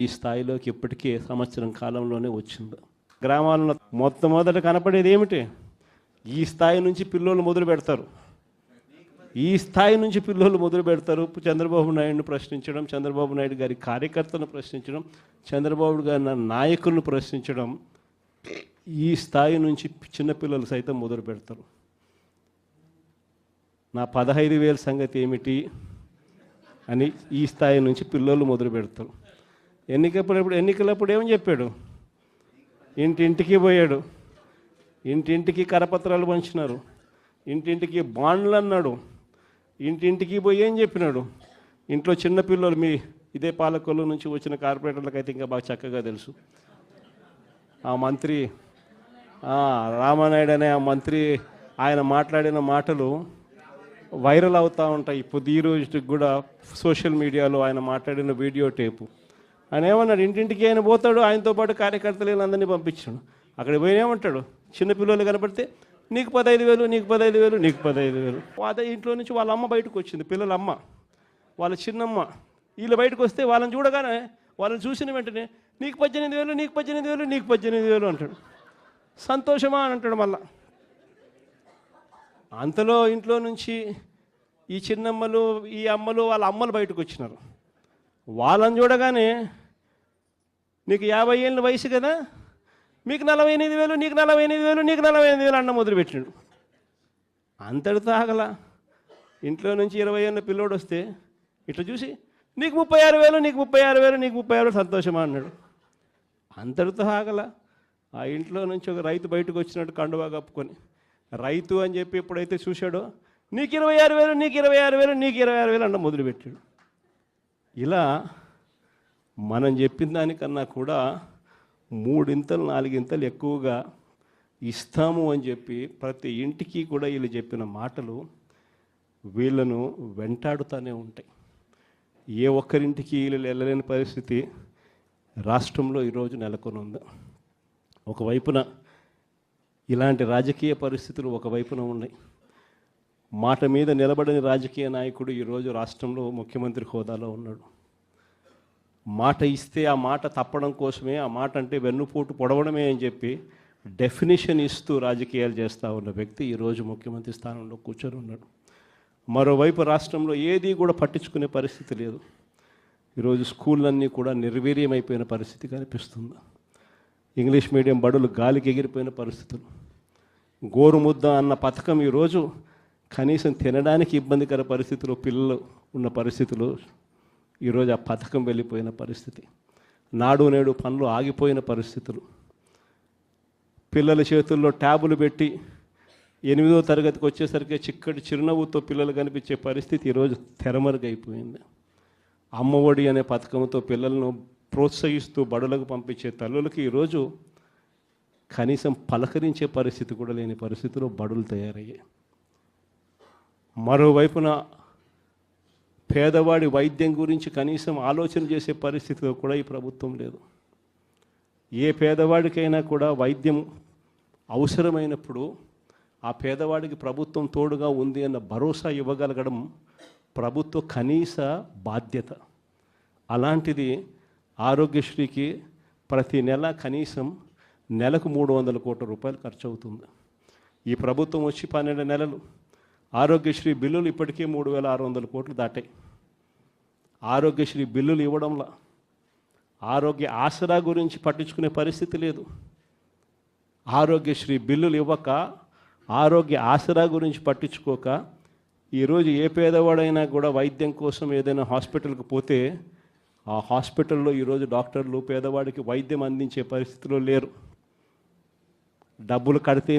ఈ స్థాయిలోకి ఇప్పటికే సంవత్సరం కాలంలోనే వచ్చింది. గ్రామాలలో మొట్టమొదట కనపడేది ఏమిటి? ఈ స్థాయి నుంచి పిల్లోళ్ళు మొదలు పెడతారు. ఈ స్థాయి నుంచి పిల్లోళ్ళు మొదలు పెడతారు. చంద్రబాబు నాయుడుని ప్రశ్నించడం, చంద్రబాబు నాయుడు గారి కార్యకర్తలను ప్రశ్నించడం, చంద్రబాబు గారి నాయకులను ప్రశ్నించడం, ఈ స్థాయి నుంచి చిన్నపిల్లలు సైతం మొదలు పెడతారు. నా 15,000 సంగతి ఏమిటి అని ఈ స్థాయి నుంచి పిల్లలు మొదలు పెడతారు. ఎన్నికలప్పుడు ఏమని చెప్పాడు? ఇంటింటికి పోయాడు, ఇంటింటికి కరపత్రాలు పంచినారు, ఇంటింటికి బాండ్లు అన్నాడు, ఇంటింటికి పోయి ఏం చెప్పినాడు? ఇంట్లో చిన్నపిల్లలు, మీ ఇదే పాలకొల్లు నుంచి వచ్చిన కార్పొరేటర్లకు అయితే ఇంకా బాగా చక్కగా తెలుసు. ఆ మంత్రి రామానాయుడు అనే ఆ మంత్రి, ఆయన మాట్లాడిన మాటలు వైరల్ అవుతూ ఉంటాయి. ఇప్పుడు ఈ రోజుకి కూడా సోషల్ మీడియాలో ఆయన మాట్లాడిన వీడియో టేపు. ఆయన ఏమన్నాడు? ఇంటింటికి ఆయన పోతాడు, ఆయనతో పాటు కార్యకర్తలు అందరినీ పంపించాడు. అక్కడ పోయినేమంటాడు? చిన్నపిల్లలు కనపడితే నీకు 15,000, నీకు 15,000, నీకు 15,000. అదే ఇంట్లో నుంచి వాళ్ళ అమ్మ బయటకు వచ్చింది, పిల్లల అమ్మ, వాళ్ళ చిన్నమ్మ. వీళ్ళు బయటకు వస్తే వాళ్ళని చూడగానే, వాళ్ళని చూసిన వెంటనే నీకు 18,000, నీకు 18,000, నీకు 18,000 అంటాడు. సంతోషమా అని అంటాడు. మళ్ళా అంతలో ఇంట్లో నుంచి ఈ చిన్నమ్మలు, ఈ అమ్మలు, వాళ్ళ అమ్మలు బయటకు వచ్చినారు. వాళ్ళని చూడగానే నీకు 50 ఏళ్ళ వయసు కదా, మీకు 48,000, నీకు 48,000, నీకు 48,000 అన్న మొదలుపెట్టినాడు. అంతటితో ఆగల. ఇంట్లో నుంచి 20 ఏళ్ళ పిల్లోడు వస్తే ఇట్లా చూసి నీకు 36,000, నీకు 36,000, నీకు 36,000 సంతోషమా అన్నాడు. అంతటితో ఆగల. ఆ ఇంట్లో నుంచి ఒక రైతు బయటకు వచ్చినట్టు కండువా కప్పుకొని, రైతు అని చెప్పి ఎప్పుడైతే చూశాడో నీకు 26,000, నీకు 26,000, నీకు 26,000 అన్న మొదలుపెట్టాడు. ఇలా మనం చెప్పిన దానికన్నా కూడా 3 ఇంతలు 4 ఇంతలు ఎక్కువగా ఇస్తాము అని చెప్పి ప్రతి ఇంటికి కూడా వీళ్ళు చెప్పిన మాటలు వీళ్ళను వెంటాడుతూనే ఉంటాయి. ఏ ఒక్కరింటికి వీళ్ళు వెళ్ళలేని పరిస్థితి రాష్ట్రంలో ఈరోజు నెలకొని ఉంది. ఒకవైపున ఇలాంటి రాజకీయ పరిస్థితులు ఒకవైపున ఉన్నాయి. మాట మీద నిలబడని రాజకీయ నాయకుడు ఈరోజు రాష్ట్రంలో ముఖ్యమంత్రి హోదాలో ఉన్నాడు. మాట ఇస్తే ఆ మాట తప్పడం కోసమే, ఆ మాట అంటే వెన్నుపోటు పొడవడమే అని చెప్పి డెఫినేషన్ ఇస్తూ రాజకీయాలు చేస్తూ ఉన్న వ్యక్తి ఈరోజు ముఖ్యమంత్రి స్థానంలో కూర్చొని ఉన్నాడు. మరోవైపు రాష్ట్రంలో ఏది కూడా పట్టించుకునే పరిస్థితి లేదు. ఈరోజు స్కూళ్ళన్నీ కూడా నిర్వీర్యమైపోయిన పరిస్థితి కనిపిస్తుంది. ఇంగ్లీష్ మీడియం బడులు గాలికి ఎగిరిపోయిన పరిస్థితులు. గోరుముద్ద అన్న పథకం ఈరోజు కనీసం తినడానికి ఇబ్బందికర పరిస్థితులు పిల్లలు ఉన్న పరిస్థితులు, ఈరోజు ఆ పథకం వెళ్ళిపోయిన పరిస్థితి. నాడు నేడు పనులు ఆగిపోయిన పరిస్థితులు. పిల్లల చేతుల్లో ట్యాబులు పెట్టి 8వ తరగతికి వచ్చేసరికి చిక్కటి చిరునవ్వుతో పిల్లలు కనిపించే పరిస్థితి ఈరోజు తెరమరుగైపోయింది. అమ్మఒడి అనే పథకంతో పిల్లలను ప్రోత్సహిస్తూ బడులకు పంపించే తల్లులకి ఈరోజు కనీసం పలకరించే పరిస్థితి కూడా లేని పరిస్థితిలో బడులు తయారయ్యాయి. మరోవైపున పేదవాడి వైద్యం గురించి కనీసం ఆలోచన చేసే పరిస్థితిలో కూడా ఈ ప్రభుత్వం లేదు. ఏ పేదవాడికైనా కూడా వైద్యం అవసరమైనప్పుడు ఆ పేదవాడికి ప్రభుత్వం తోడుగా ఉంది అన్న భరోసా ఇవ్వగలగడం ప్రభుత్వ కనీస బాధ్యత. అలాంటిది ఆరోగ్యశ్రీకి ప్రతి నెల కనీసం నెలకు 300 కోట్ల రూపాయలు ఖర్చు అవుతుంది. ఈ ప్రభుత్వం వచ్చి 12 నెలలు. ఆరోగ్యశ్రీ బిల్లులు ఇప్పటికే 3,600 కోట్లు దాటాయి. ఆరోగ్యశ్రీ బిల్లులు ఇవ్వడంలో ఆరోగ్య ఆసరా గురించి పట్టించుకునే పరిస్థితి లేదు. ఆరోగ్యశ్రీ బిల్లులు ఇవ్వక, ఆరోగ్య ఆసరా గురించి పట్టించుకోక, ఈరోజు ఏ పేదవాడైనా కూడా వైద్యం కోసం ఏదైనా హాస్పిటల్కి పోతే ఆ హాస్పిటల్లో ఈరోజు డాక్టర్లు పేదవాడికి వైద్యం అందించే పరిస్థితిలో లేరు. డబ్బులు కడితే